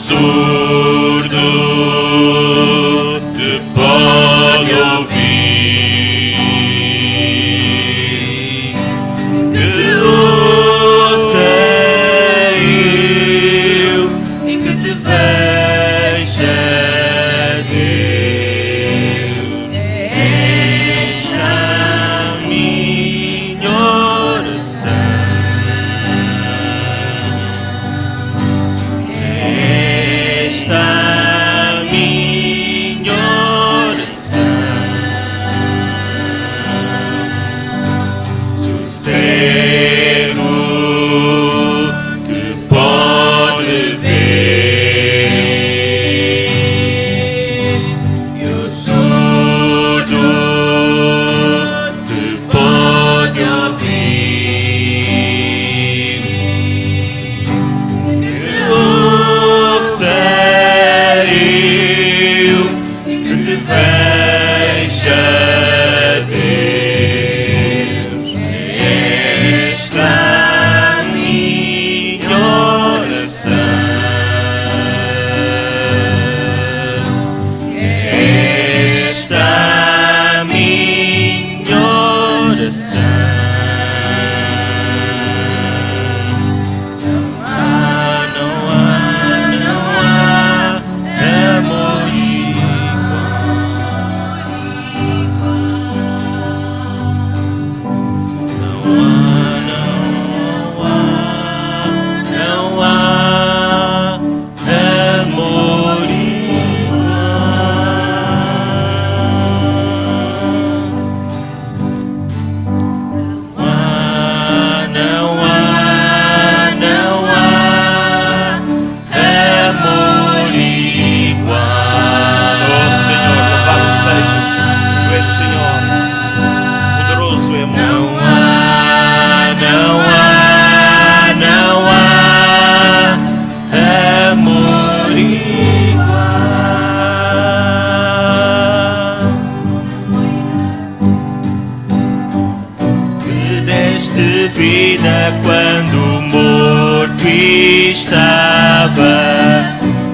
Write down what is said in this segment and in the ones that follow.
surdo te pode ouvir, que ouça eu e que te veja, Deus. Esta minha oração. Esta minha oração, sossego te pode ver, eu surdo te pode ouvir, que ouça eu que te veja, Deus. Esta minha oração, esta minha oração. Não há amor Senhor, poderoso é amor. Não há amor igual. Que deste vida quando morto estava,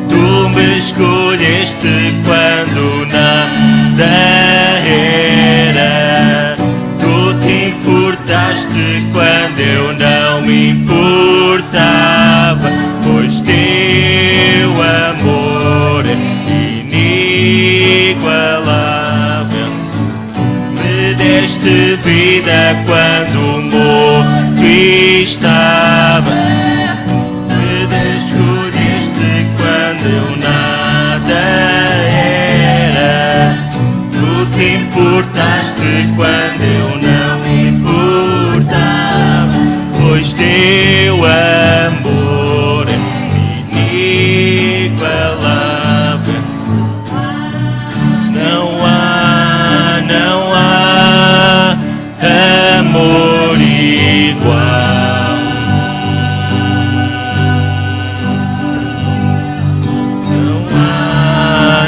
tu me escolheste quando nada era, tu te importaste quando eu não me importava, pois teu amor é inigualável. Me deste vida quando morto estava, me escolheste quando eu nada era, tu te importaste quando eu não me importava, pois teu amor é inigualável. Não há amor igual.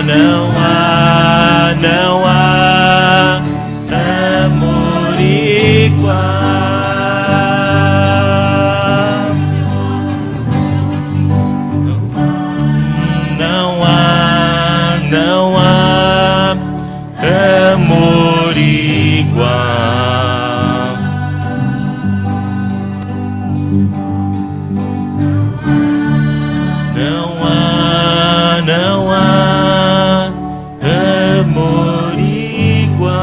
Não há amor igual. Não há amor igual. Não há amor igual.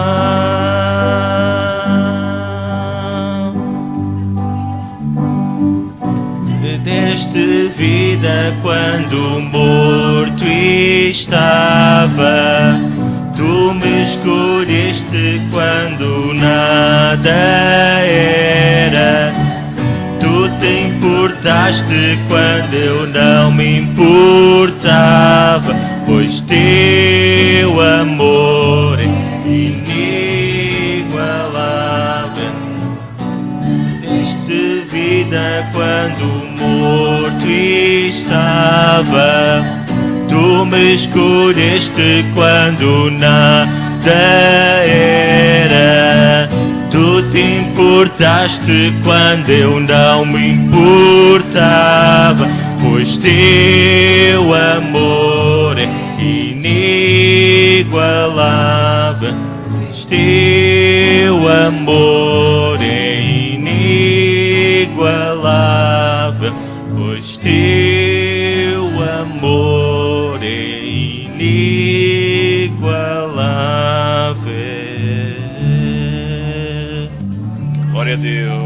Me deste vida quando morto estava, tu me escolheste quando nada era, tu te importaste quando eu não me importava, pois teu amor é inigualável. Deste vida quando morto estava, tu me escolheste quando nada era, tu te importaste quando eu não me importava, pois pois teu amor é inigualável, pois teu amor é inigualável, pois teu amor é inigualável. Glória a Deus.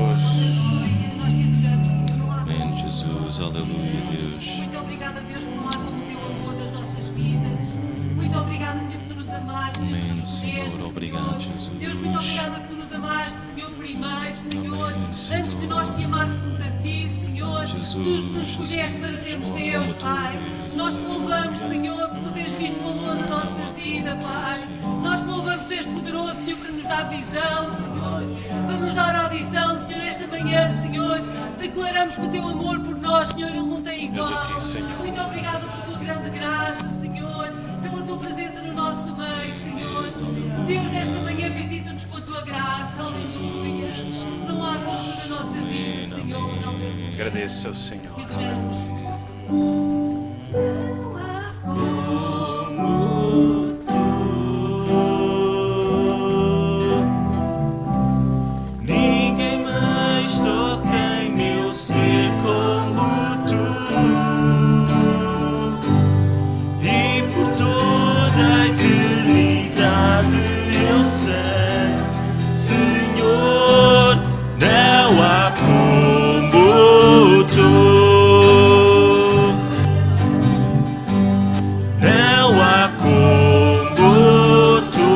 Nós te adoramos, Senhor. Amém, Jesus, aleluia, Deus. Muito obrigada, Deus, por amar como o teu amor das nossas vidas. Muito obrigada, Senhor, por nos amares, Senhor, Amém, por nos Senhor. escolheste, Obrigado, Senhor. Jesus. Deus, muito obrigada por nos amares, Senhor, primeiro, Senhor. Amém, Senhor. Antes que nós te amássemos a ti, Senhor, Jesus, tu nos escolheste para sermos Jesus, Deus, amo-te, Pai. Deus. Nós te louvamos, Senhor, por tu teres visto valor na nossa vida, Pai. Nós te louvamos, Deus poderoso, Senhor, para nos dar visão, Senhor, para nos dar audição, Senhor, esta manhã, Senhor. Declaramos que o teu amor por nós, Senhor, ele não tem igual. Deus a ti, Senhor. Muito obrigada por tua grande graça, Senhor, pela tua presença no nosso meio, Senhor. Deus, nesta manhã visita-nos com a tua graça, aleluia. Não há como na nossa vida, Senhor, não Agradeço ao Senhor. te adoramos. Ninguém mais toca em meu ser como tu, e por toda a eternidade eu sei, Senhor, não há como tu, não há como tu.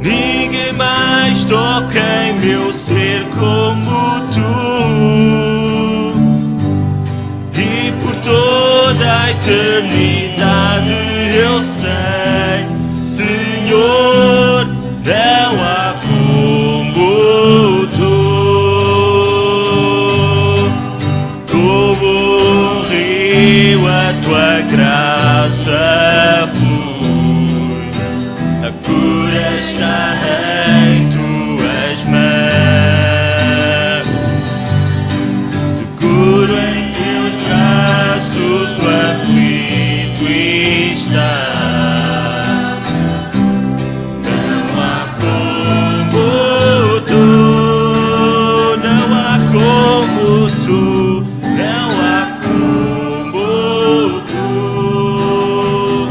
Ninguém mais toca em meu ser como tu, e por toda a eternidade eu sei, Senhor, não há como tu. Como um rio a tua graça flui, a cura está em tuas mãos, seguro em teus braços o aflito está. Não há como tu, não há como tu, não há como tu.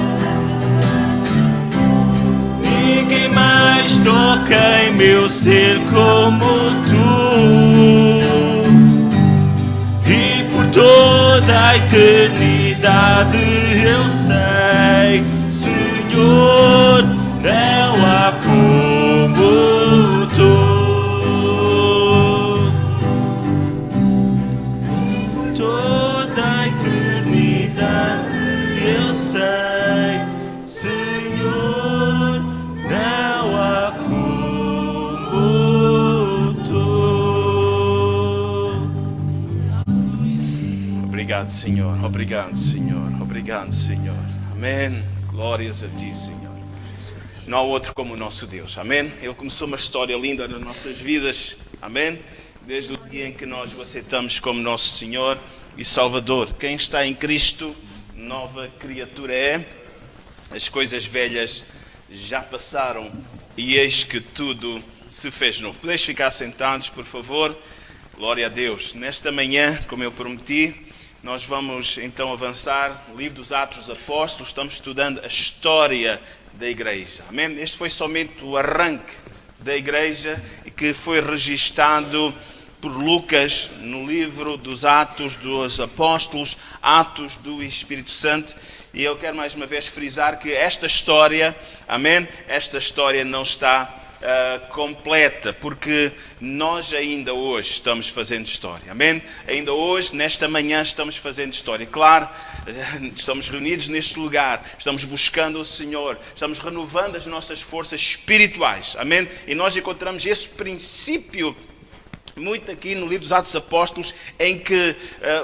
Ninguém mais toca em meu ser como tu, e por toda a eternidade eu sei, Senhor, não há como tu. Por toda a eternidade eu sei, Senhor, não há como tu. Obrigado, Senhor. Obrigado, Senhor. Obrigado, Senhor. Amém. Glórias a ti, Senhor. Não há outro como o nosso Deus. Amém. Ele começou uma história linda nas nossas vidas. Amém. Desde o dia em que nós o aceitamos como nosso Senhor e Salvador. Quem está em Cristo, nova criatura é. As coisas velhas já passaram e eis que tudo se fez novo. Podeis ficar sentados, por favor. Glória a Deus. Nesta manhã, como eu prometi, nós vamos então avançar no livro dos Atos dos Apóstolos. Estamos estudando a história da igreja. Amém? Este foi somente o arranque da igreja e que foi registado por Lucas no livro dos Atos dos Apóstolos, Atos do Espírito Santo. E eu quero mais uma vez frisar que esta história, amém? Esta história não está completa, porque nós ainda hoje estamos fazendo história, amém? Ainda hoje, nesta manhã, estamos fazendo história. Claro, estamos reunidos neste lugar, estamos buscando o Senhor, estamos renovando as nossas forças espirituais, amém? E nós encontramos esse princípio muito aqui no livro dos Atos dos Apóstolos, em que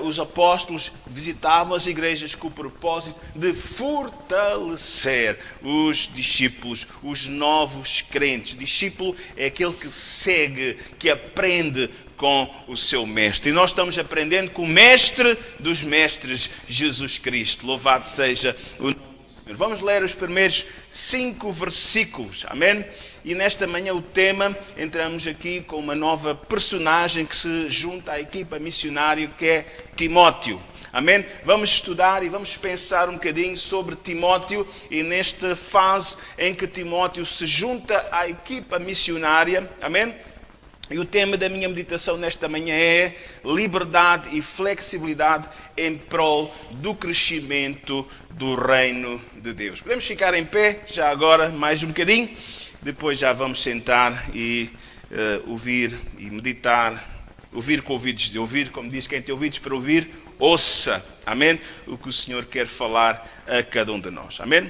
os apóstolos visitavam as igrejas com o propósito de fortalecer os discípulos, os novos crentes. Discípulo é aquele que segue, que aprende com o seu mestre. E nós estamos aprendendo com o mestre dos mestres, Jesus Cristo. Louvado seja o nome do Senhor. Vamos ler os primeiros 5 versículos. Amém? E nesta manhã o tema, entramos aqui com uma nova personagem que se junta à equipa missionária, que é Timóteo. Amém? Vamos estudar e vamos pensar um bocadinho sobre Timóteo e nesta fase em que Timóteo se junta à equipa missionária. Amém? E o tema da minha meditação nesta manhã é liberdade e flexibilidade em prol do crescimento do reino de Deus. Podemos ficar em pé já agora mais um bocadinho, depois já vamos sentar e ouvir e meditar, ouvir com ouvidos de ouvir, como diz quem tem ouvidos para ouvir, ouça, amém? O que o Senhor quer falar a cada um de nós, amém?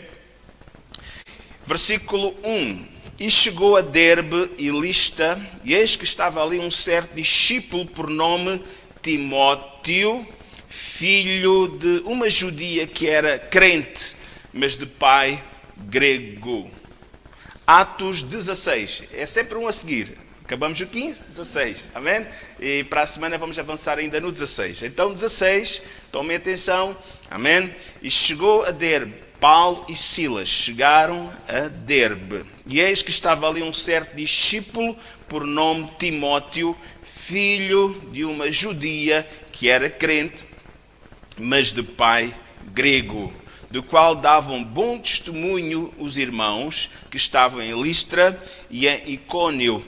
Versículo 1. E chegou a Derbe e Listra, e eis que estava ali um certo discípulo por nome Timóteo, filho de uma judia que era crente, mas de pai grego. Atos 16, é sempre um a seguir. Acabamos o 15, 16, amém? E para a semana vamos avançar ainda no 16. Então 16, tomem atenção, amém? E chegou a Derbe. Paulo e Silas chegaram a Derbe. E eis que estava ali um certo discípulo por nome Timóteo, filho de uma judia que era crente, mas de pai grego, do qual davam bom testemunho os irmãos que estavam em Listra e em Icônio.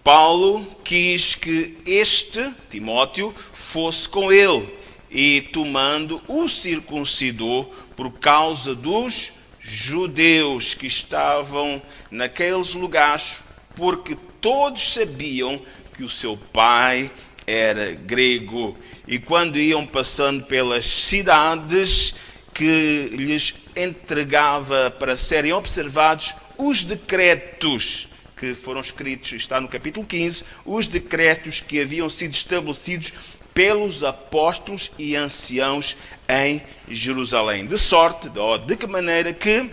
Paulo quis que este, Timóteo, fosse com ele e, tomando, o circuncidou por causa dos judeus que estavam naqueles lugares, porque todos sabiam que o seu pai era grego. E quando iam passando pelas cidades que lhes entregava para serem observados os decretos que foram escritos, está no capítulo 15, os decretos que haviam sido estabelecidos pelos apóstolos e anciãos em Jerusalém. De sorte, ou de que maneira que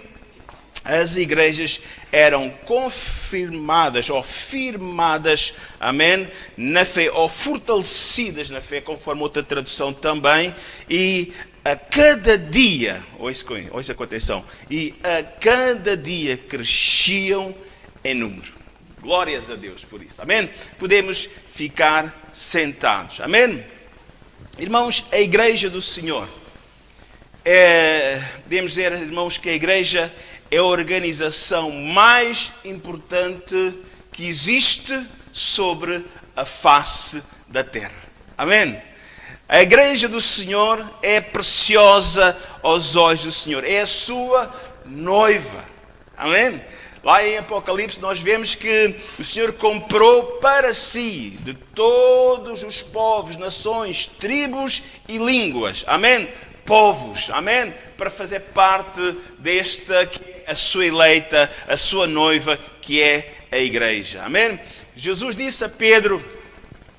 as igrejas eram confirmadas ou firmadas, amém, na fé, ou fortalecidas na fé, conforme outra tradução também, e a cada dia, ouça com atenção, e a cada dia cresciam em número. Glórias a Deus por isso, amém? Podemos ficar sentados, amém? Irmãos, a igreja do Senhor, podemos dizer, irmãos, que a igreja é a organização mais importante que existe sobre a face da terra, amém? A igreja do Senhor é preciosa aos olhos do Senhor, é a sua noiva, amém? Lá em Apocalipse nós vemos que o Senhor comprou para si de todos os povos, nações, tribos e línguas. Amém? Povos. Amém? Para fazer parte desta que é a sua eleita, a sua noiva, que é a igreja. Amém? Jesus disse a Pedro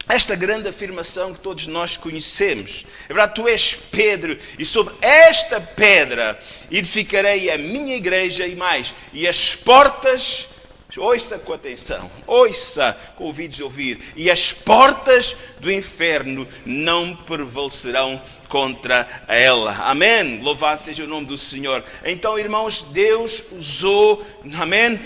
esta grande afirmação que todos nós conhecemos. É verdade, tu és Pedro, e sobre esta pedra edificarei a minha igreja e mais. E as portas, ouça com atenção, ouça com ouvidos de ouvir, e as portas do inferno não prevalecerão contra ela. Amém? Louvado seja o nome do Senhor. Então, irmãos, Deus usou, amém,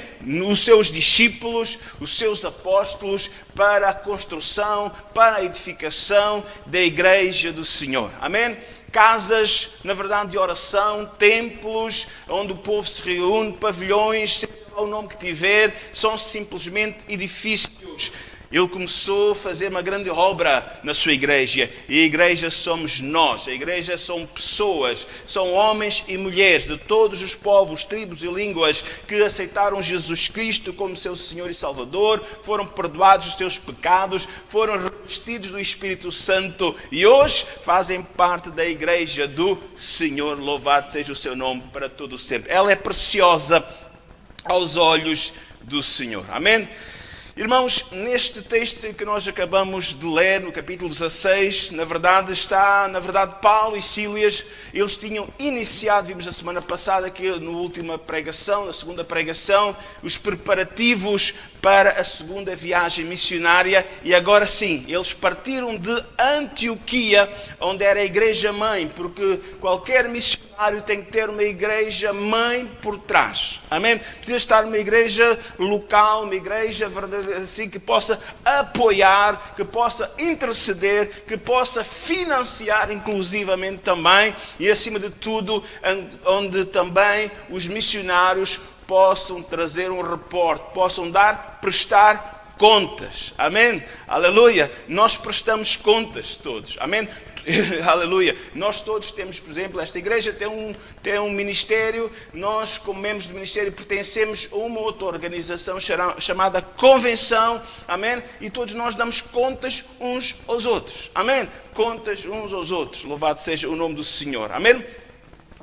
os seus discípulos, os seus apóstolos, para a construção, para a edificação da igreja do Senhor. Amém? Casas, na verdade, de oração, templos, onde o povo se reúne, pavilhões, seja lá o nome que tiver, são simplesmente edifícios. Ele começou a fazer uma grande obra na sua igreja. E a igreja somos nós. A igreja são pessoas, são homens e mulheres de todos os povos, tribos e línguas que aceitaram Jesus Cristo como seu Senhor e Salvador, foram perdoados os seus pecados, foram revestidos do Espírito Santo e hoje fazem parte da igreja do Senhor. Louvado seja o seu nome para todo o sempre. Ela é preciosa aos olhos do Senhor. Amém? Irmãos, neste texto que nós acabamos de ler, no capítulo 16, na verdade Paulo e Sílas, eles tinham iniciado, vimos na semana passada, aqui na última pregação, na segunda pregação, os preparativos para a segunda viagem missionária, e agora sim, eles partiram de Antioquia, onde era a igreja-mãe, porque qualquer missionário tem que ter uma igreja-mãe por trás, amém? Precisa estar numa igreja local, uma igreja assim, que possa apoiar, que possa interceder, que possa financiar inclusivamente também, e acima de tudo, onde também os missionários possam trazer um reporte, possam prestar contas, amém? Aleluia, nós prestamos contas todos, amém? Aleluia, nós todos temos, por exemplo, esta igreja tem um ministério, nós como membros do ministério pertencemos a uma outra organização chamada Convenção, amém? E todos nós damos contas uns aos outros, amém? Contas uns aos outros, louvado seja o nome do Senhor, amém?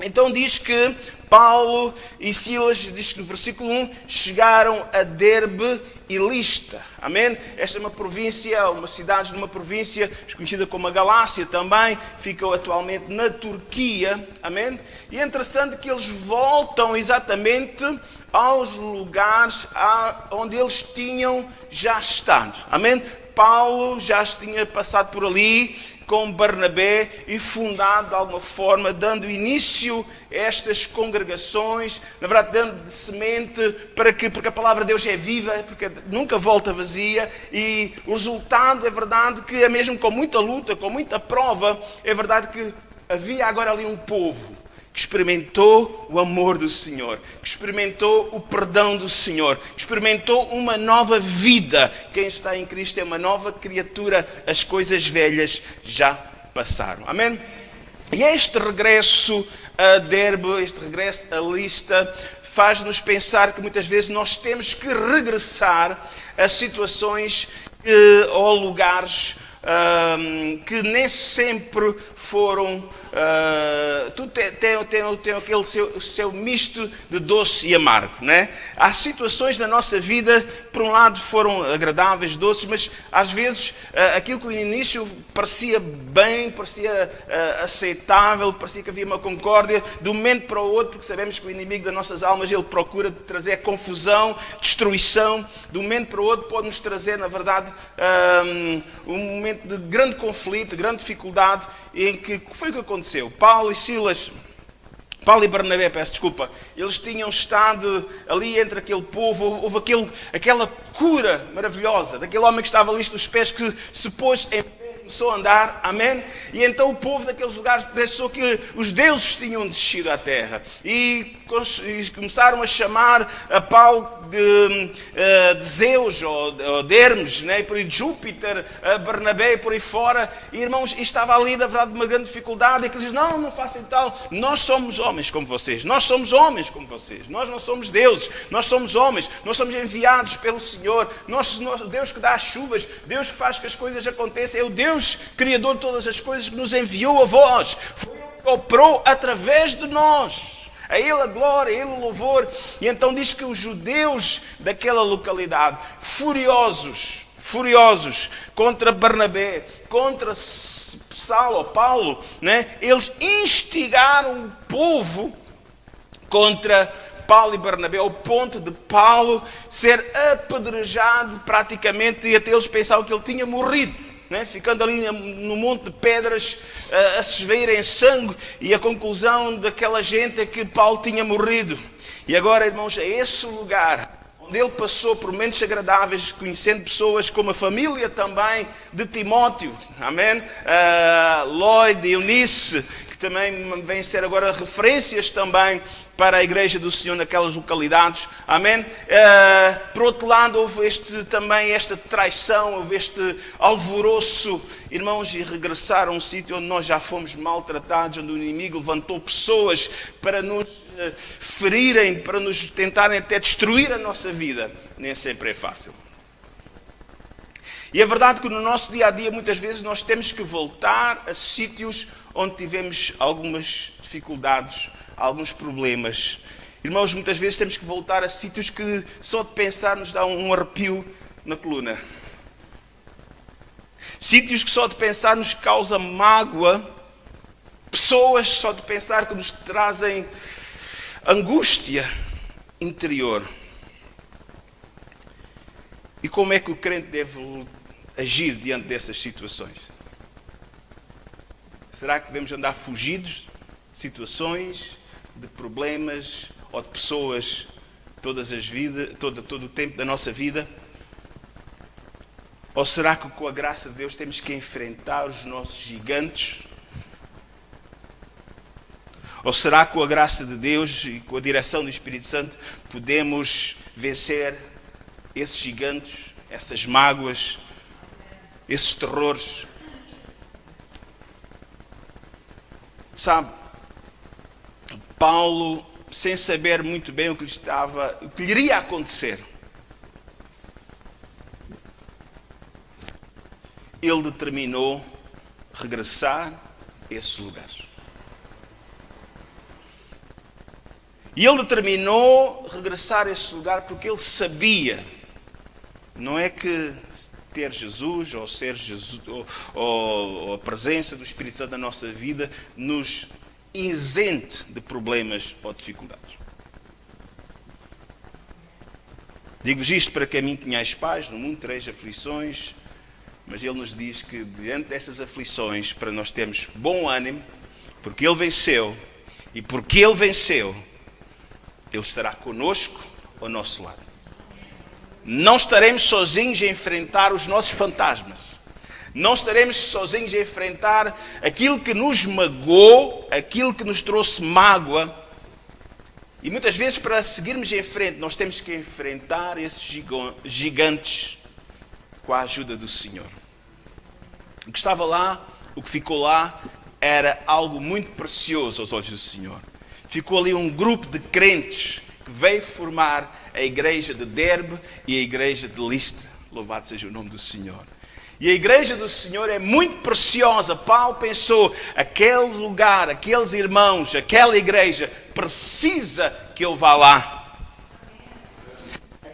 Então diz que Paulo e Sílas, diz que no versículo 1, chegaram a Derbe e Lista. Amém? Esta é uma província, uma cidade de uma província conhecida como a Galácia também, fica atualmente na Turquia. Amém? E é interessante que eles voltam exatamente aos lugares onde eles tinham já estado. Amém? Paulo já tinha passado por ali com Barnabé e fundado de alguma forma, dando início a estas congregações, na verdade dando semente porque a palavra de Deus é viva, porque nunca volta vazia, e o resultado é verdade que é mesmo com muita luta, com muita prova, é verdade que havia agora ali um povo que experimentou o amor do Senhor, que experimentou o perdão do Senhor, que experimentou uma nova vida. Quem está em Cristo é uma nova criatura, as coisas velhas já passaram. Amém? E este regresso a Derbe, este regresso a Lista, faz-nos pensar que muitas vezes nós temos que regressar a situações ou lugares que nem sempre foram... tudo tem aquele seu misto de doce e amargo, né? Há situações na nossa vida, por um lado foram agradáveis, doces, mas às vezes aquilo que no início parecia bem, parecia aceitável, parecia que havia uma concórdia, de um momento para o outro, porque sabemos que o inimigo das nossas almas, ele procura trazer confusão, destruição, de um momento para o outro pode-nos trazer, na verdade, um momento de grande conflito, de grande dificuldade, em que foi o que aconteceu. Paulo e Barnabé, peço desculpa, eles tinham estado ali entre aquele povo, houve aquela cura maravilhosa, daquele homem que estava ali nos pés, que se pôs em pé, começou a andar, amém? E então o povo daqueles lugares pensou que os deuses tinham descido à terra, e começaram a chamar a Paulo de Zeus, ou de Hermes, né? Por aí de Júpiter, a Barnabé, por aí fora, e irmãos, e estava ali, na verdade, uma grande dificuldade, e que eles diziam, não façam tal, nós somos homens como vocês, nós somos homens como vocês, nós não somos deuses, nós somos homens, nós somos enviados pelo Senhor, Deus que dá as chuvas, Deus que faz que as coisas aconteçam, é o Deus Criador de todas as coisas que nos enviou a vós, foi Ele que operou através de nós. A Ele a glória, a Ele o louvor. E então diz que os judeus daquela localidade, furiosos contra Barnabé, contra Paulo, né? Eles instigaram o povo contra Paulo e Barnabé, ao ponto de Paulo ser apedrejado praticamente, e até eles pensavam que ele tinha morrido. Né? Ficando ali no monte de pedras a se esvaírem sangue, e a conclusão daquela gente é que Paulo tinha morrido. E agora, irmãos, é esse lugar onde ele passou por momentos agradáveis, conhecendo pessoas como a família também de Timóteo, amém? Lloyd e Eunice, que também vêm ser agora referências também para a igreja do Senhor naquelas localidades, amém? Por outro lado, houve também esta traição, houve este alvoroço, irmãos, e regressar a um sítio onde nós já fomos maltratados, onde o inimigo levantou pessoas para nos ferirem, para nos tentarem até destruir a nossa vida, nem sempre é fácil. E é verdade que no nosso dia-a-dia, muitas vezes, nós temos que voltar a sítios onde tivemos algumas dificuldades, alguns problemas. Irmãos, muitas vezes temos que voltar a sítios que só de pensar nos dá um arrepio na coluna. Sítios que só de pensar nos causa mágoa. Pessoas só de pensar que nos trazem angústia interior. E como é que o crente deve agir diante dessas situações? Será que devemos andar fugidos de situações, de problemas ou de pessoas todo o tempo da nossa vida? Ou será que com a graça de Deus temos que enfrentar os nossos gigantes? Ou será que com a graça de Deus e com a direção do Espírito Santo podemos vencer esses gigantes, essas mágoas, esses terrores? Sabe, Paulo, sem saber muito bem o que lhe iria acontecer, ele determinou regressar a esses lugares. E ele determinou regressar a esse lugar porque ele sabia, não é que ter Jesus ou ser Jesus ou a presença do Espírito Santo na nossa vida nos isente de problemas ou dificuldades. Digo-vos isto para que a mim tenhais paz, no mundo tereis aflições, mas ele nos diz que diante dessas aflições, para nós termos bom ânimo, porque ele venceu, e porque ele venceu, ele estará conosco ao nosso lado. Não estaremos sozinhos a enfrentar os nossos fantasmas. Não estaremos sozinhos a enfrentar aquilo que nos magoou, aquilo que nos trouxe mágoa. E muitas vezes, para seguirmos em frente, nós temos que enfrentar esses gigantes com a ajuda do Senhor. O que estava lá, o que ficou lá, era algo muito precioso aos olhos do Senhor. Ficou ali um grupo de crentes que veio formar a igreja de Derbe e a igreja de Listra. Louvado seja o nome do Senhor. E a igreja do Senhor é muito preciosa. Paulo pensou, aquele lugar, aqueles irmãos, aquela igreja precisa que eu vá lá.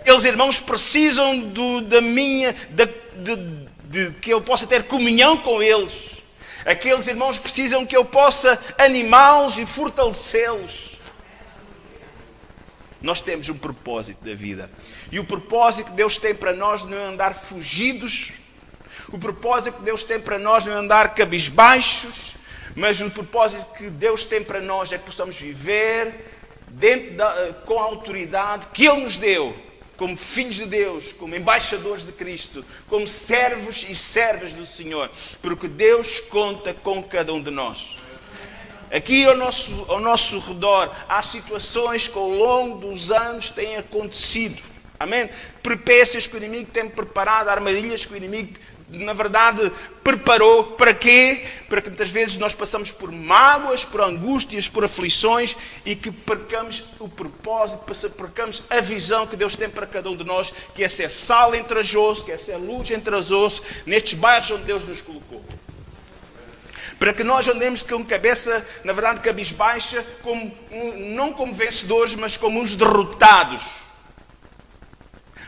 Aqueles irmãos precisam de que eu possa ter comunhão com eles. Aqueles irmãos precisam que eu possa animá-los e fortalecê-los. Nós temos um propósito da vida. E o propósito que Deus tem para nós não é andar fugidos. O propósito que Deus tem para nós não é andar cabisbaixos. Mas o propósito que Deus tem para nós é que possamos viver com a autoridade que Ele nos deu. Como filhos de Deus, como embaixadores de Cristo, como servos e servas do Senhor. Porque Deus conta com cada um de nós. Aqui ao nosso redor há situações que ao longo dos anos têm acontecido. Amém? Peripécias que o inimigo tem preparado, armadilhas que o inimigo, na verdade, preparou. Para quê? Para que muitas vezes nós passamos por mágoas, por angústias, por aflições e que percamos o propósito, percamos a visão que Deus tem para cada um de nós, que é ser sal entre as ossos, que é ser luz entre as ossos, nestes bairros onde Deus nos colocou. Para que nós andemos com cabeça, na verdade, cabisbaixa, não como vencedores, mas como uns derrotados.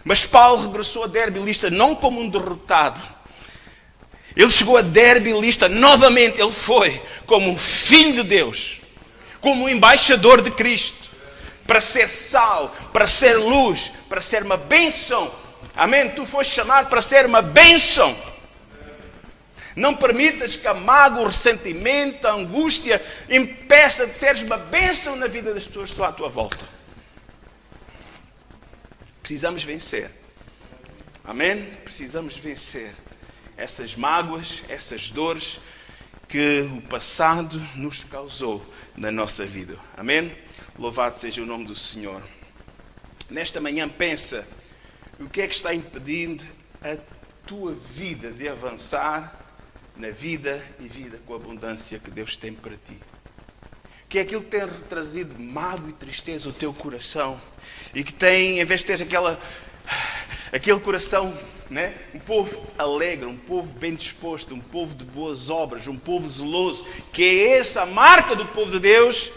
Mas Paulo regressou a Derbe e Listra não como um derrotado. Ele chegou a Derbe e Listra novamente. Ele foi como um filho de Deus, como um embaixador de Cristo, para ser sal, para ser luz, para ser uma bênção. Amém? Tu foste chamado para ser uma bênção. Não permitas que a mágoa, o ressentimento, a angústia impeça de seres uma bênção na vida das pessoas que estão à tua volta. Precisamos vencer. Amém? Precisamos vencer essas mágoas, essas dores que o passado nos causou na nossa vida. Amém? Louvado seja o nome do Senhor. Nesta manhã pensa, o que é que está impedindo a tua vida de avançar na vida e vida com a abundância que Deus tem para ti? O que é aquilo que tem trazido mágoa e tristeza ao teu coração? E que tem, em vez de teres aquele coração, né? Um povo alegre, um povo bem disposto, um povo de boas obras, um povo zeloso, que é essa a marca do povo de Deus,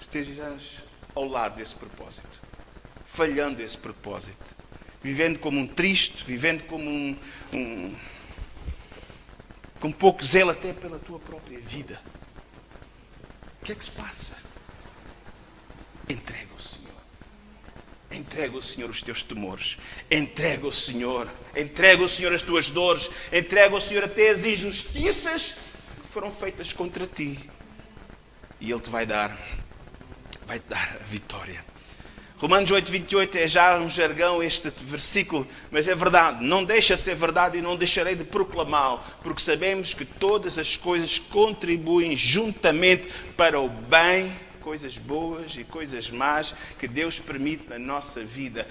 estejas ao lado desse propósito, falhando esse propósito. vivendo como um triste, vivendo como com pouco zelo até pela tua própria vida. O que é que se passa? Entrega ao Senhor. Entrega ao Senhor os teus temores. Entrega ao Senhor. Entrega ao Senhor as tuas dores. Entrega ao Senhor até as injustiças que foram feitas contra ti. E Ele te vai dar a vitória. Romanos 8:28 é já um jargão este versículo, mas é verdade. Não deixa ser verdade e não deixarei de proclamá-lo, porque sabemos que todas as coisas contribuem juntamente para o bem, coisas boas e coisas más que Deus permite na nossa vida.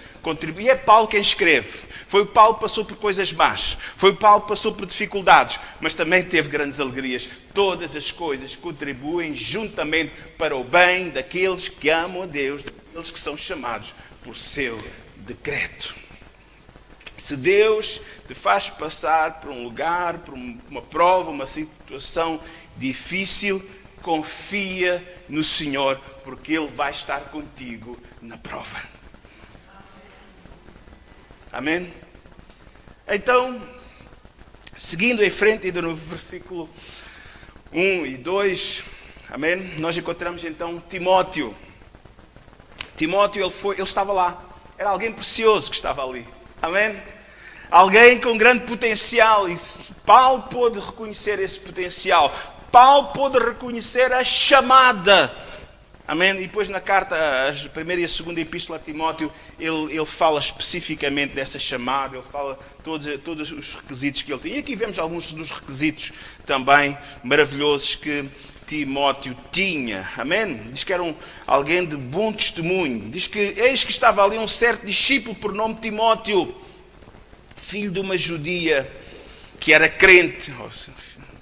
E é Paulo quem escreve. Foi o Paulo que passou por coisas más. Foi o Paulo que passou por dificuldades, mas também teve grandes alegrias. Todas as coisas contribuem juntamente para o bem daqueles que amam a Deus, daqueles que são chamados por seu decreto. Se Deus te faz passar por um lugar, por uma prova, uma situação difícil, confia no Senhor, porque Ele vai estar contigo na prova. Amém? Então, seguindo em frente, ainda no versículo 1 e 2, amém? Nós encontramos então Timóteo. Timóteo, ele estava lá. Era alguém precioso que estava ali. Amém? Alguém com grande potencial. E Paulo pôde reconhecer esse potencial. Paulo pôde reconhecer a chamada. Amém? E depois na carta, a primeira e a segunda epístola a Timóteo, ele fala especificamente dessa chamada, ele fala todos os requisitos que ele tinha. E aqui vemos alguns dos requisitos também maravilhosos que Timóteo tinha. Amém? Diz que era alguém de bom testemunho. Diz que eis que estava ali um certo discípulo por nome Timóteo, filho de uma judia que era crente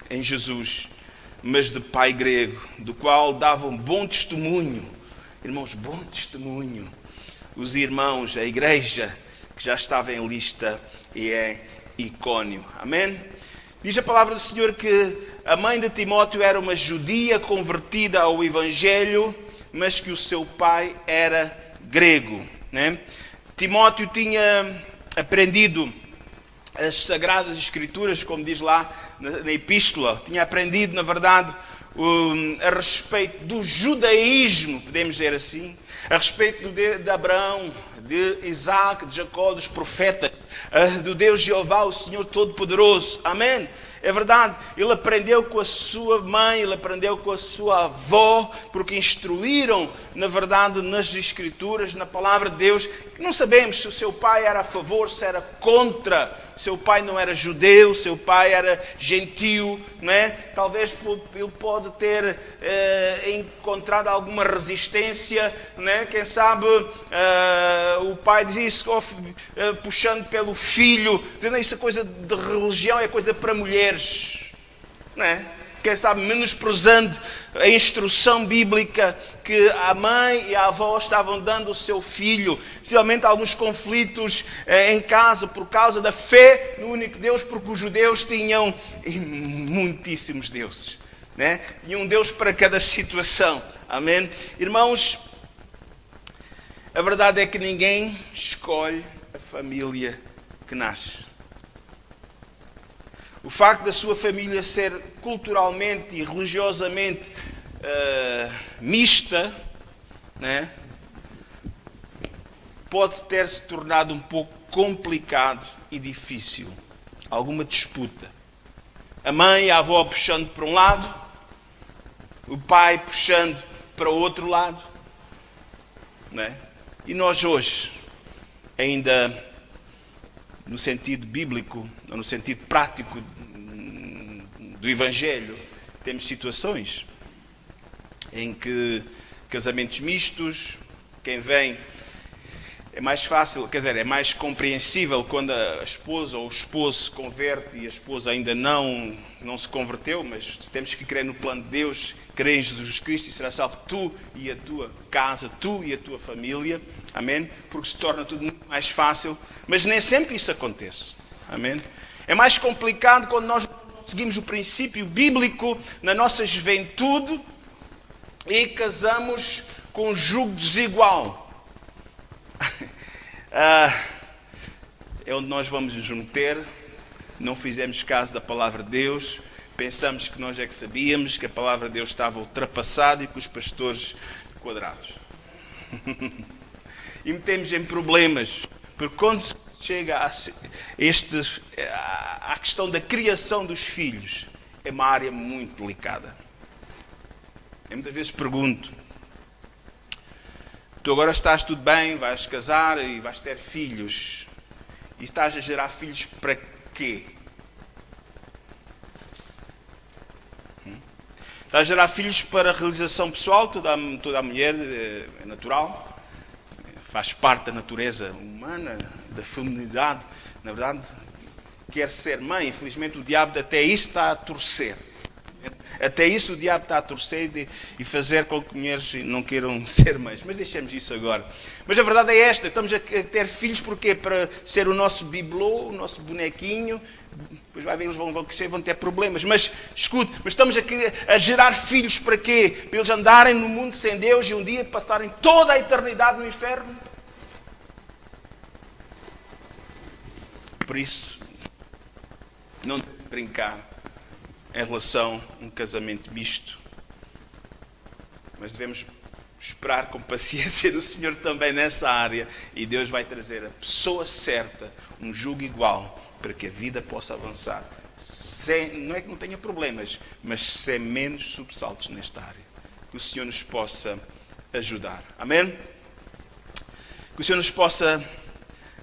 em Jesus, mas de pai grego, do qual davam bom testemunho. Irmãos, bom testemunho. Os irmãos, a igreja, que já estava em lista e é Icônio. Amém? Diz a palavra do Senhor que a mãe de Timóteo era uma judia convertida ao Evangelho, mas que o seu pai era grego. Né? Timóteo tinha aprendido as Sagradas Escrituras, como diz lá na Epístola. Tinha aprendido, na verdade, a respeito do judaísmo, podemos dizer assim, a respeito de Abraão, de Isaac, de Jacó, dos profetas, do Deus Jeová, o Senhor Todo-Poderoso. Amém? É verdade, ele aprendeu com a sua mãe, ele aprendeu com a sua avó, porque instruíram, na verdade, nas Escrituras, na Palavra de Deus, que não sabemos se o seu pai era a favor, se era contra. Seu pai não era judeu, seu pai era gentio, não é? Talvez ele pode ter encontrado alguma resistência, não é? Quem sabe o pai diz isso, puxando pelo filho, dizendo isso é coisa de religião, é coisa para mulheres, não é? Quem sabe menosprezando a instrução bíblica que a mãe e a avó estavam dando ao seu filho, possivelmente alguns conflitos em casa por causa da fé no único Deus, porque os judeus tinham muitíssimos deuses, né? E um Deus para cada situação. Amém? Irmãos, a verdade é que ninguém escolhe a família que nasce. O facto da sua família ser culturalmente e religiosamente mista, né, pode ter se tornado um pouco complicado e difícil. Alguma disputa. A mãe e a avó puxando para um lado, o pai puxando para o outro lado. Né? E nós hoje, ainda no sentido bíblico, ou no sentido prático do Evangelho, temos situações em que casamentos mistos, quem vem, é mais fácil, quer dizer, é mais compreensível quando a esposa ou o esposo se converte e a esposa ainda não se converteu, mas temos que crer no plano de Deus, crer em Jesus Cristo e será salvo tu e a tua casa, tu e a tua família, amém? Porque se torna tudo muito mais fácil, mas nem sempre isso acontece, amém? É mais complicado quando nós seguimos o princípio bíblico na nossa juventude e casamos com um jugo desigual. é onde nós vamos nos meter. Não fizemos caso da palavra de Deus, pensamos que nós é que sabíamos, que a palavra de Deus estava ultrapassada e que os pastores quadrados. E metemos em problemas, porque quando chega à questão da criação dos filhos, é uma área muito delicada. Eu muitas vezes pergunto, tu agora estás tudo bem, vais casar e vais ter filhos, e estás a gerar filhos para quê? Estás a gerar filhos para a realização pessoal, toda a mulher é natural, faz parte da natureza humana, da feminilidade, na verdade, quer ser mãe. Infelizmente o diabo até isso está a torcer. Até isso o diabo está a torcer e fazer com que mulheres não queiram ser mães. Mas deixemos isso agora. Mas a verdade é esta, estamos a ter filhos porquê? Para ser o nosso bibelô, o nosso bonequinho. Depois vai ver, eles vão crescer e vão ter problemas. Mas escute, mas estamos a gerar filhos para quê? Para eles andarem no mundo sem Deus e um dia passarem toda a eternidade no inferno? Por isso, não devemos brincar em relação a um casamento misto. Mas devemos esperar com paciência do Senhor também nessa área. E Deus vai trazer a pessoa certa, um jugo igual, para que a vida possa avançar. Não é que não tenha problemas, mas sem menos sobressaltos nesta área. Que o Senhor nos possa ajudar. Amém? Que o Senhor nos possa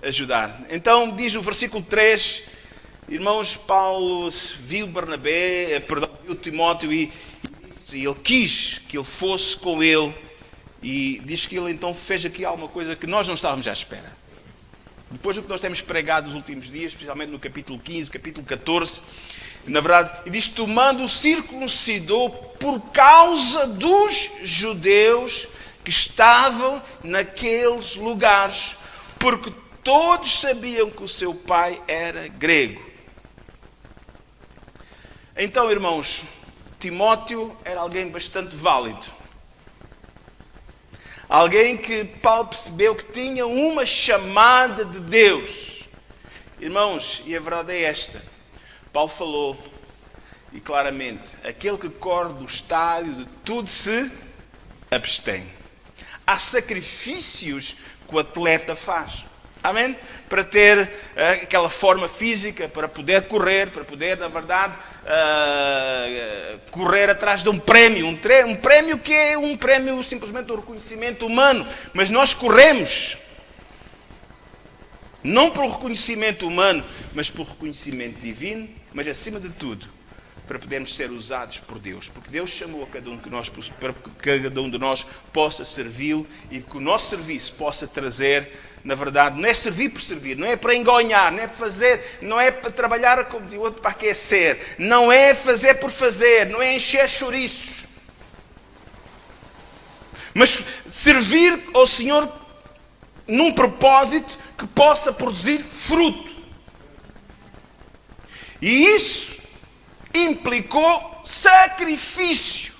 ajudar. Então, diz o versículo 3... Irmãos, Paulo viu Timóteo e ele quis que ele fosse com ele, e diz que ele então fez aqui alguma coisa que nós não estávamos à espera. Depois do que nós temos pregado nos últimos dias, especialmente no capítulo 15, capítulo 14, na verdade, e diz: tomando o circuncidou por causa dos judeus que estavam naqueles lugares, porque todos sabiam que o seu pai era grego. Então, irmãos, Timóteo era alguém bastante válido. Alguém que Paulo percebeu que tinha uma chamada de Deus. Irmãos, e a verdade é esta. Paulo falou, e claramente, aquele que corre do estádio de tudo se abstém. Há sacrifícios que o atleta faz. Amém? Para ter aquela forma física, para poder correr, para poder, na verdade, correr atrás de um prémio. Um prémio que é um prémio simplesmente do reconhecimento humano. Mas nós corremos, não pelo reconhecimento humano, mas pelo reconhecimento divino, mas acima de tudo, para podermos ser usados por Deus. Porque Deus chamou a cada um de nós, para que cada um de nós possa servi-lo e que o nosso serviço possa trazer, na verdade, não é servir por servir, não é para engonhar, não é para fazer, não é para trabalhar, como dizia o outro, para aquecer, não é fazer por fazer, não é encher chouriços. Mas servir ao Senhor num propósito que possa produzir fruto. E isso implicou sacrifício.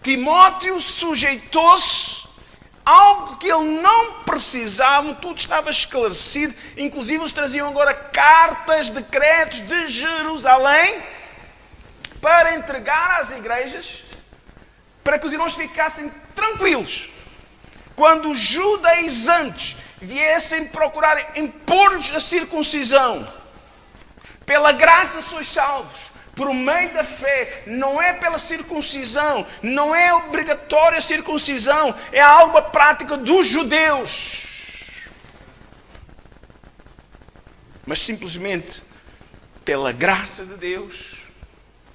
Timóteo sujeitou-se a algo que ele não precisava, tudo estava esclarecido, inclusive eles traziam agora cartas, decretos de Jerusalém para entregar às igrejas, para que os irmãos ficassem tranquilos. Quando os judaizantes viessem procurar impor-lhes a circuncisão, pela graça sois salvos, por meio da fé, não é pela circuncisão, não é obrigatória a circuncisão, é algo a prática dos judeus. Mas simplesmente pela graça de Deus,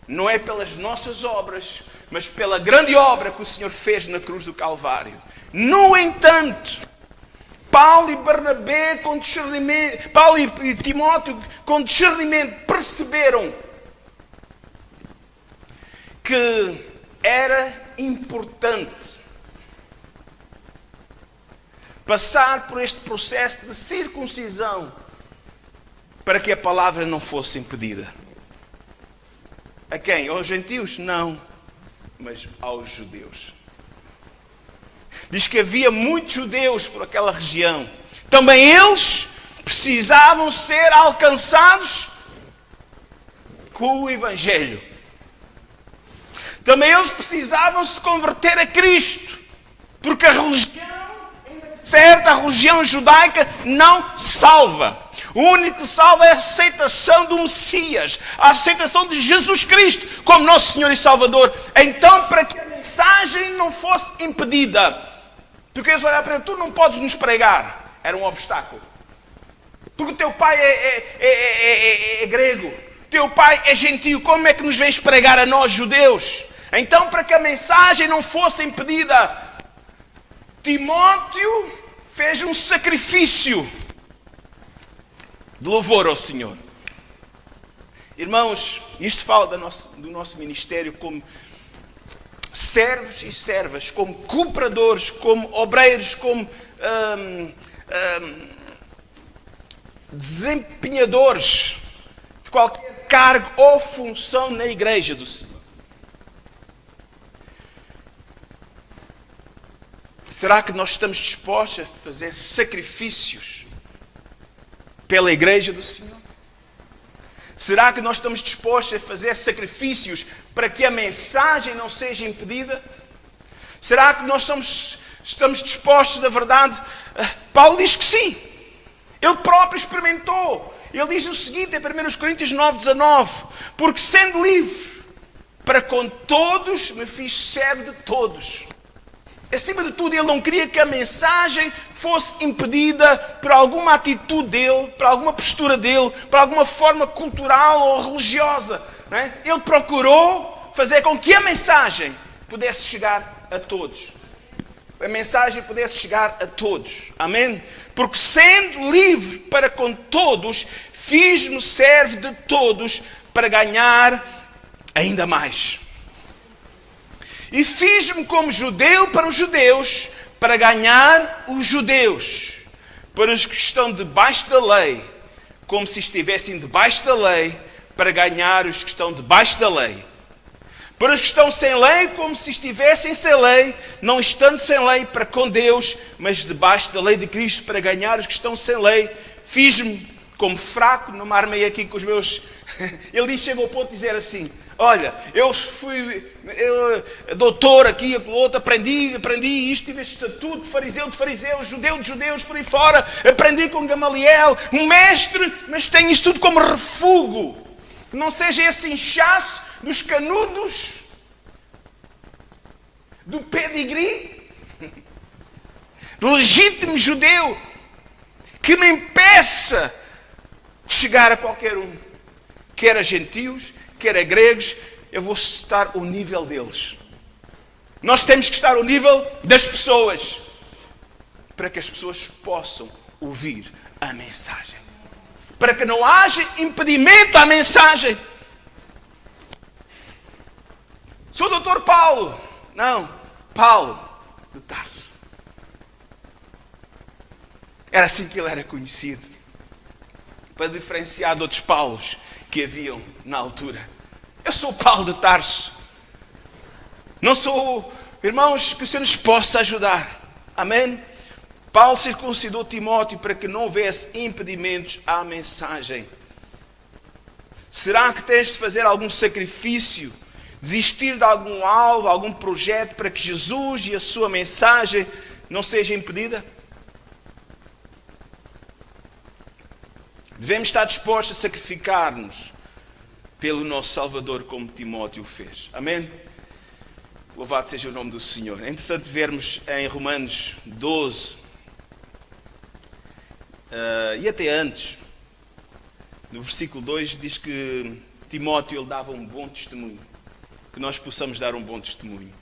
não é pelas nossas obras, mas pela grande obra que o Senhor fez na cruz do Calvário. No entanto, Paulo e Timóteo, com discernimento, perceberam que era importante passar por este processo de circuncisão para que a palavra não fosse impedida. A quem? Aos gentios? Não, mas aos judeus. Diz que havia muitos judeus por aquela região. Também eles precisavam ser alcançados com o Evangelho. Também eles precisavam se converter a Cristo. Porque a religião certa, a religião judaica não salva. O único que salva é a aceitação do Messias, a aceitação de Jesus Cristo como nosso Senhor e Salvador. Então, para que a mensagem não fosse impedida, porque eles olharam para ele, tu não podes nos pregar. Era um obstáculo. Porque o teu pai é grego, teu pai é gentio, como é que nos vens pregar a nós, judeus? Então, para que a mensagem não fosse impedida, Timóteo fez um sacrifício de louvor ao Senhor. Irmãos, isto fala do nosso ministério como servos e servas, como cooperadores, como obreiros, como desempenhadores de qualquer cargo ou função na igreja do Senhor. Será que nós estamos dispostos a fazer sacrifícios pela igreja do Senhor? Será que nós estamos dispostos a fazer sacrifícios para que a mensagem não seja impedida? Será que nós estamos dispostos, na verdade? Paulo diz que sim. Ele próprio experimentou. Ele diz o seguinte em 1 Coríntios 9:19: porque sendo livre para com todos, me fiz servo de todos. Acima de tudo, ele não queria que a mensagem fosse impedida por alguma atitude dele, por alguma postura dele, por alguma forma cultural ou religiosa. Não é? Ele procurou fazer com que a mensagem pudesse chegar a todos. A mensagem pudesse chegar a todos. Amém? Porque sendo livre para com todos, fiz-me servo de todos para ganhar ainda mais. E fiz-me como judeu para os judeus, para ganhar os judeus. Para os que estão debaixo da lei, como se estivessem debaixo da lei, para ganhar os que estão debaixo da lei. Para os que estão sem lei, como se estivessem sem lei, não estando sem lei para com Deus, mas debaixo da lei de Cristo, para ganhar os que estão sem lei. Fiz-me como fraco, não me armei aqui com os meus... Ele chegou ao ponto de dizer assim: olha, eu fui doutor aqui, outro, aprendi isto, tive este estatuto de fariseu, judeu de judeus, por aí fora, aprendi com Gamaliel, um mestre, mas tenho isto tudo como refúgio, que não seja esse inchaço dos canudos, do pedigree, do legítimo judeu, que me impeça de chegar a qualquer um, quer a gentios, quer a gregos. Eu vou estar ao nível deles. Nós temos que estar ao nível das pessoas, para que as pessoas possam ouvir a mensagem, para que não haja impedimento à mensagem. Sou o Dr. Paulo. Não, Paulo de Tarso. Era assim que ele era conhecido, para diferenciar de outros Paulos que haviam na altura. Eu sou Paulo de Tarso. Não sou, irmãos, que o Senhor nos possa ajudar. Amém? Paulo circuncidou Timóteo para que não houvesse impedimentos à mensagem. Será que tens de fazer algum sacrifício, desistir de algum alvo, algum projeto, para que Jesus e a sua mensagem não seja impedida? Devemos estar dispostos a sacrificar-nos pelo nosso Salvador, como Timóteo fez. Amém? Louvado seja o nome do Senhor. É interessante vermos em Romanos 12, e até antes, no versículo 2, diz que Timóteo ele dava um bom testemunho. Que nós possamos dar um bom testemunho.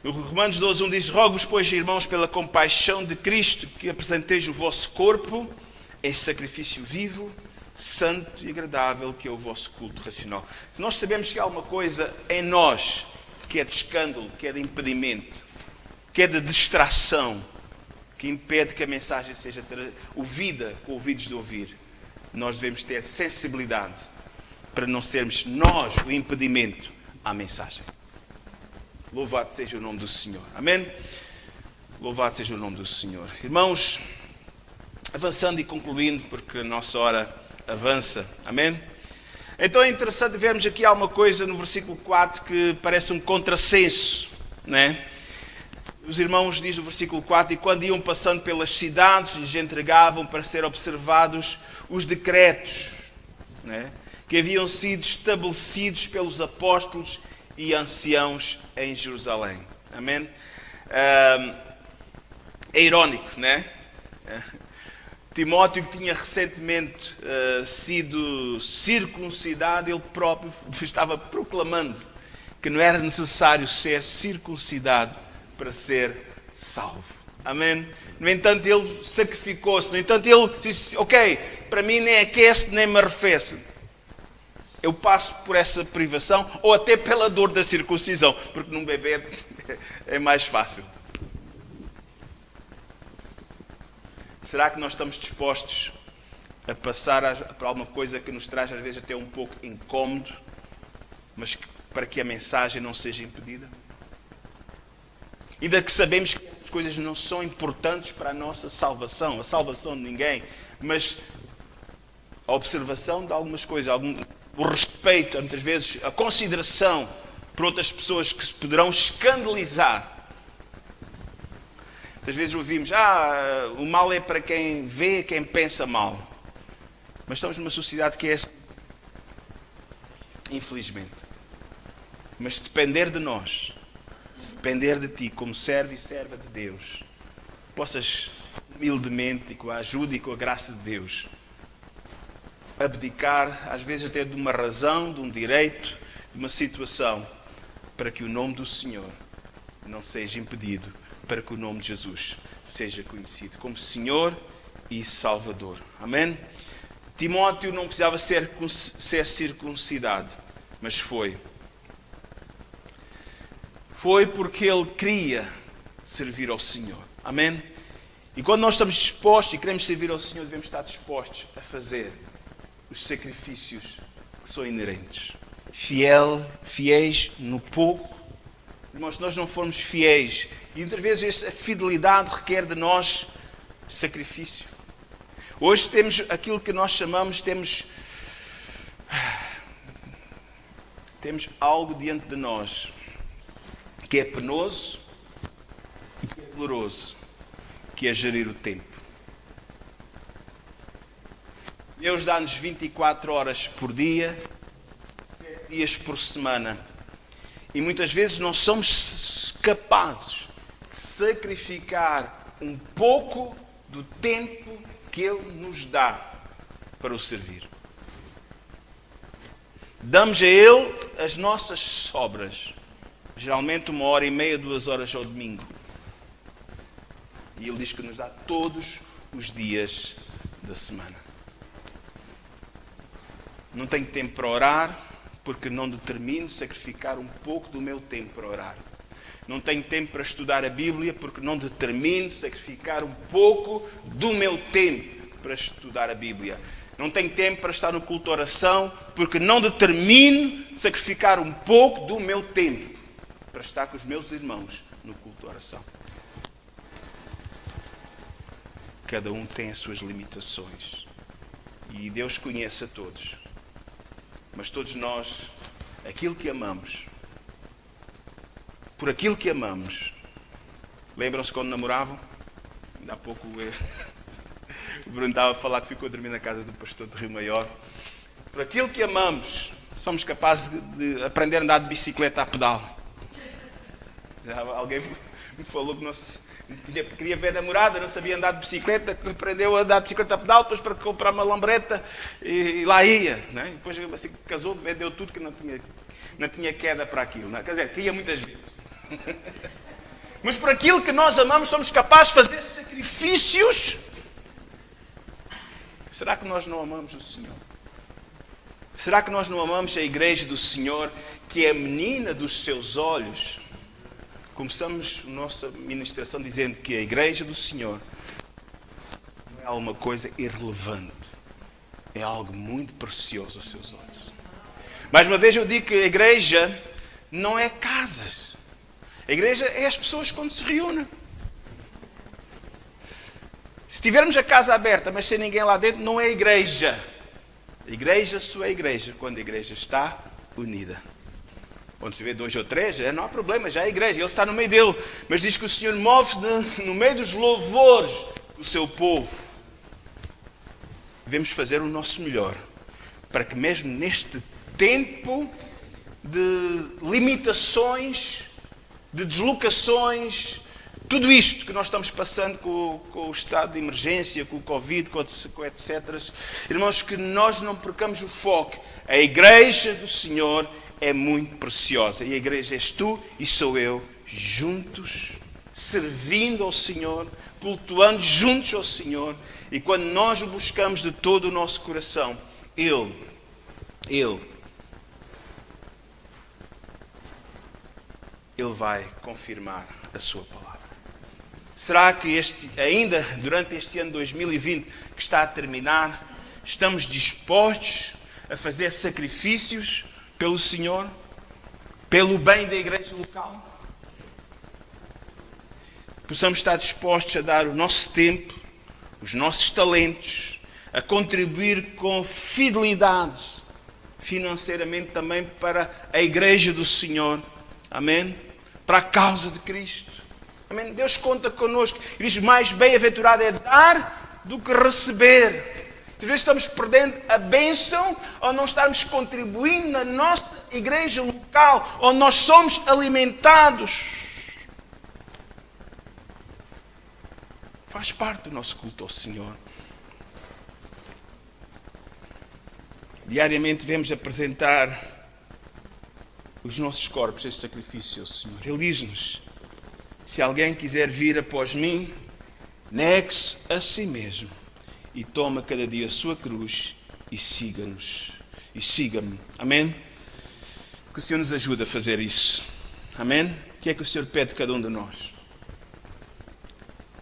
No Romanos 12, 1 diz: rogo-vos, pois, irmãos, pela compaixão de Cristo, que apresenteis o vosso corpo em sacrifício vivo, santo e agradável, que é o vosso culto racional. Se nós sabemos que há uma coisa em nós que é de escândalo, que é de impedimento, que é de distração, que impede que a mensagem seja ouvida com ouvidos de ouvir, nós devemos ter sensibilidade para não sermos nós o impedimento à mensagem. Louvado seja o nome do Senhor. Amém? Louvado seja o nome do Senhor. Irmãos, avançando e concluindo, porque a nossa hora avança. Amém? Então é interessante vermos aqui alguma coisa no versículo 4 que parece um contrassenso, né? Os irmãos dizem no versículo 4, e quando iam passando pelas cidades, lhes entregavam para ser observados os decretos, né, que haviam sido estabelecidos pelos apóstolos e anciãos em Jerusalém. Amém? É irónico, né? Timóteo, que tinha recentemente sido circuncidado, ele próprio estava proclamando que não era necessário ser circuncidado para ser salvo. Amém? No entanto, ele sacrificou-se. No entanto, ele disse, ok, para mim nem aquece, nem me arrefece. Eu passo por essa privação, ou até pela dor da circuncisão, porque num bebê é mais fácil. Será que nós estamos dispostos a passar por alguma coisa que nos traz às vezes até um pouco incómodo, mas para que a mensagem não seja impedida? Ainda que sabemos que as coisas não são importantes para a nossa salvação, a salvação de ninguém, mas a observação de algumas coisas, o respeito, muitas vezes a consideração por outras pessoas que se poderão escandalizar. Muitas vezes ouvimos, o mal é para quem vê, quem pensa mal. Mas estamos numa sociedade que é assim, infelizmente. Mas se depender de nós, se depender de ti, como servo e serva de Deus, possas humildemente e com a ajuda e com a graça de Deus abdicar, às vezes até de uma razão, de um direito, de uma situação, para que o nome do Senhor não seja impedido, para que o nome de Jesus seja conhecido como Senhor e Salvador. Amém? Timóteo não precisava ser circuncidado, mas foi. Foi porque ele queria servir ao Senhor. Amém? E quando nós estamos dispostos e queremos servir ao Senhor, devemos estar dispostos a fazer os sacrifícios que são inerentes. Fiéis no pouco. Irmãos, se nós não formos fiéis, e muitas vezes a fidelidade requer de nós sacrifício. Hoje temos aquilo que nós chamamos, temos algo diante de nós que é penoso e que é doloroso, que é gerir o tempo. Deus dá-nos 24 horas por dia, 7 dias por semana. E muitas vezes não somos capazes de sacrificar um pouco do tempo que Ele nos dá para o servir. Damos a Ele as nossas sobras. Geralmente 1h30, 2 horas ao domingo. E Ele diz que nos dá todos os dias da semana. Não tenho tempo para orar, porque não determino sacrificar um pouco do meu tempo para orar. Não tenho tempo para estudar a Bíblia, porque não determino sacrificar um pouco do meu tempo para estudar a Bíblia. Não tenho tempo para estar no culto de oração, porque não determino sacrificar um pouco do meu tempo para estar com os meus irmãos no culto de oração. Cada um tem as suas limitações. E Deus conhece a todos. Mas todos nós, aquilo que amamos, por aquilo que amamos, lembram-se quando namoravam? Ainda há pouco o Bruno estava a falar que ficou a dormir na casa do pastor de Rio Maior. Por aquilo que amamos, somos capazes de aprender a andar de bicicleta a pedal. Já alguém me falou que queria ver a namorada, não sabia andar de bicicleta, aprendeu a andar de bicicleta a pedal, depois para comprar uma lambreta e lá ia. Né? Depois assim que casou, vendeu tudo que não tinha queda para aquilo. Né? Quer dizer, caía muitas vezes. Mas por aquilo que nós amamos, somos capazes de fazer sacrifícios. Será que nós não amamos o Senhor? Será que nós não amamos a igreja do Senhor, que é a menina dos seus olhos? Começamos a nossa ministração dizendo que a igreja do Senhor não é alguma coisa irrelevante. É algo muito precioso aos seus olhos. Mais uma vez eu digo que a igreja não é casas. A igreja é as pessoas quando se reúnem. Se tivermos a casa aberta, mas sem ninguém lá dentro, não é igreja. A igreja só é igreja quando a igreja está unida. Quando se vê 2 ou 3, não há problema, já é igreja, ele está no meio dele. Mas diz que o Senhor move-se no meio dos louvores do seu povo. Devemos fazer o nosso melhor para que mesmo neste tempo de limitações, de deslocações, tudo isto que nós estamos passando com o estado de emergência, com o Covid, com etc. Irmãos, que nós não percamos o foco. A igreja do Senhor é muito preciosa. E a igreja és tu e sou eu, juntos, servindo ao Senhor, cultuando juntos ao Senhor. E quando nós o buscamos de todo o nosso coração, Ele vai confirmar a sua palavra. Será que ainda durante este ano 2020 que está a terminar, estamos dispostos a fazer sacrifícios pelo Senhor, pelo bem da igreja local? Possamos estar dispostos a dar o nosso tempo, os nossos talentos, a contribuir com fidelidade financeiramente também para a igreja do Senhor. Amém? Para a causa de Cristo. Amém? Deus conta connosco. E diz, mais bem-aventurado é dar do que receber. Às vezes estamos perdendo a bênção ou não estamos contribuindo na nossa igreja local, onde nós somos alimentados. Faz parte do nosso culto ao Senhor. Diariamente devemos apresentar os nossos corpos, esse sacrifício ao Senhor. Ele diz-nos, se alguém quiser vir após mim, negue-se a si mesmo e toma cada dia a sua cruz e siga-nos. E siga-me. Amém? Que o Senhor nos ajude a fazer isso. Amém? O que é que o Senhor pede de cada um de nós?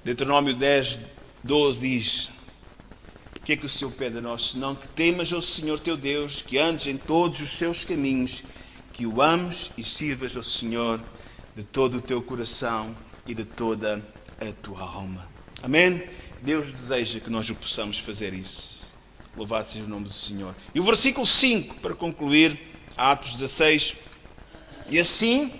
Deuteronômio 10, 12 diz, o que é que o Senhor pede a nós? Senão que temas ao Senhor teu Deus, que andes em todos os seus caminhos, que o ames e sirvas ao Senhor de todo o teu coração e de toda a tua alma. Amém? Deus deseja que nós o possamos fazer isso. Louvado seja o nome do Senhor. E o versículo 5, para concluir, Atos 16. E assim,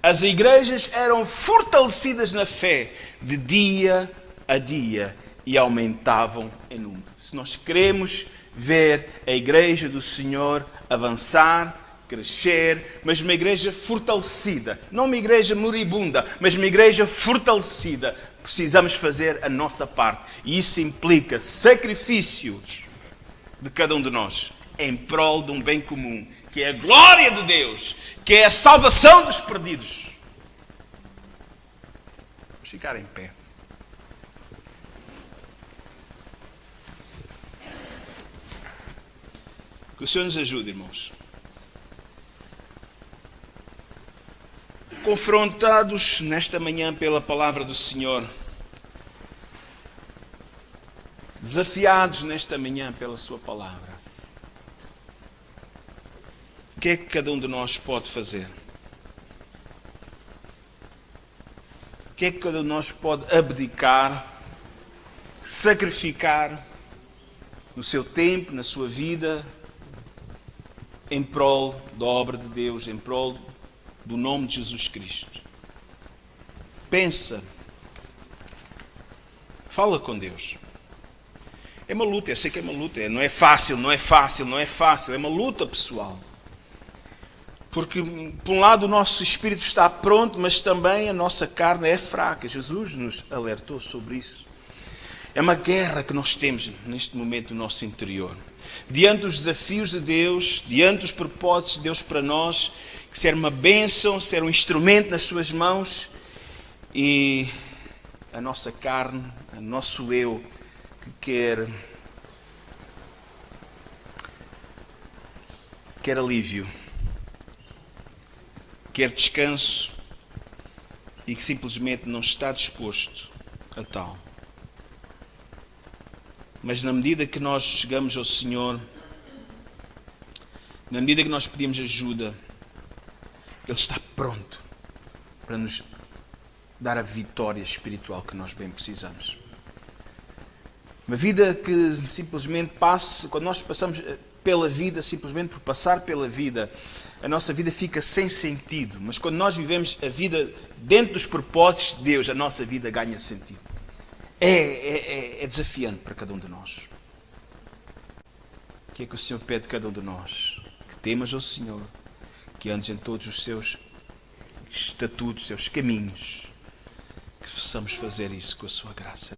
as igrejas eram fortalecidas na fé, de dia a dia, e aumentavam em número. Se nós queremos ver a igreja do Senhor avançar, crescer, mas uma igreja fortalecida, não uma igreja moribunda, mas uma igreja fortalecida, precisamos fazer a nossa parte. E isso implica sacrifícios de cada um de nós, em prol de um bem comum, que é a glória de Deus, que é a salvação dos perdidos. Vamos ficar em pé. Que o Senhor nos ajude, irmãos. Confrontados nesta manhã pela palavra do Senhor, desafiados nesta manhã pela sua palavra, o que é que cada um de nós pode fazer? O que é que cada um de nós pode abdicar, sacrificar no seu tempo, na sua vida, em prol da obra de Deus, em prol do nome de Jesus Cristo? Pensa. Fala com Deus. É uma luta, eu sei que é uma luta. Não é fácil. É uma luta pessoal. Porque, por um lado, o nosso espírito está pronto, mas também a nossa carne é fraca. Jesus nos alertou sobre isso. É uma guerra que nós temos neste momento no nosso interior. Diante dos desafios de Deus, diante dos propósitos de Deus para nós, que ser uma bênção, ser um instrumento nas suas mãos, e a nossa carne, o nosso eu, que quer alívio, quer descanso, e que simplesmente não está disposto a tal. Mas na medida que nós chegamos ao Senhor, na medida que nós pedimos ajuda, Ele está pronto para nos dar a vitória espiritual que nós bem precisamos. Uma vida que simplesmente passe, quando nós passamos pela vida, simplesmente por passar pela vida, a nossa vida fica sem sentido. Mas quando nós vivemos a vida dentro dos propósitos de Deus, a nossa vida ganha sentido. É desafiante para cada um de nós. O que é que o Senhor pede de cada um de nós? Que temas ao Senhor, que andes em todos os seus estatutos, seus caminhos, que possamos fazer isso com a sua graça.